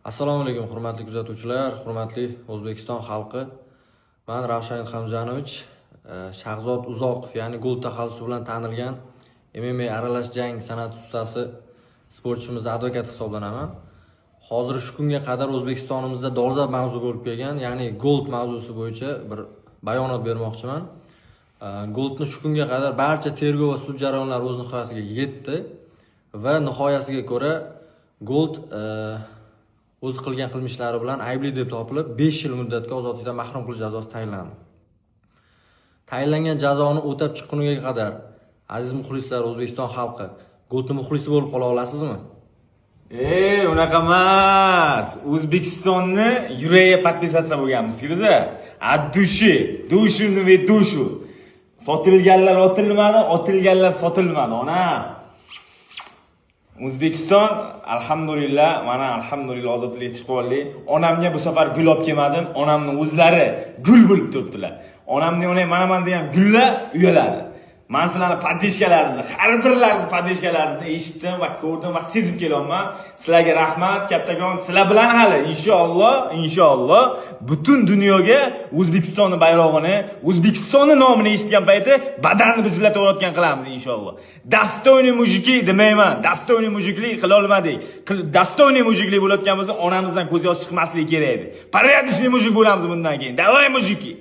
Assalomu alaykum, hurmatli kuzatuvchilar, hurmatli O'zbekiston xalqi. Men Ravshan Hamjanovich, Shahzod Uzoqov, ya'ni gol taxallusi bilan tanilgan MMA aralash jang san'at ustasi sportchimiz advokat hisoblanaman. Hozir shu kunga qadar O'zbekistonimizda dolzarb mavzu bo'lib kelgan, ya'ni gold mavzusi bo'yicha bir bayonot bermoqchiman. Goldni shu kunga qadar barcha tergov va sud jarayonlari o'z nihoyasiga yetdi va nihoyasiga ko'ra gold o'zi qilgan qilmishlari bilan aybli deb topilib 5 yil muddatga ozodlikdan mahrum qilish jazosi tayinlandi. Tayinlangan jazoni o'tab chiqquniga qadar aziz muxlislar, O'zbekiston xalqi, goldni muxlisi bo'lib qola olasizmi? Unaqa emas. O'zbekistonni yuragiga podpisatsiya bo'lganmiz-ku biz. Dushini va dushu. Sotilganlar otilmadi, otilganlar sotilmadi, ona. O'zbekiston alhamdulillah, mana alhamdulillah ozodlikka chiqib oldik. Onamga bu safar gul olib kelmadim. Onamning o'zlari gul bo'lib turibdilar. Onamning mana degan gullar uyaladi. Men sizlarning podishkalaringizni, har birlaringizni podishkalaringizni eshitdim va ko'rdim va sezib kelyapman. Sizlarga rahmat, kattakon. Sizlar bilan hali inshaalloh butun dunyoga O'zbekistonning bayrog'ini, O'zbekistonning nomini eshitgan payti badanni bijillatib o'tgan qilamiz inshaalloh. Dostoyniy mujiki demayman. Dostoyniy mujiklik qila olmadik. Dostoyniy mujiklik bo'layotganimizda onamizdan ko'z yosh chiqmasligi kerak edi. Порядочный mujik bo'lamiz bundan keyin. Давай mujiki.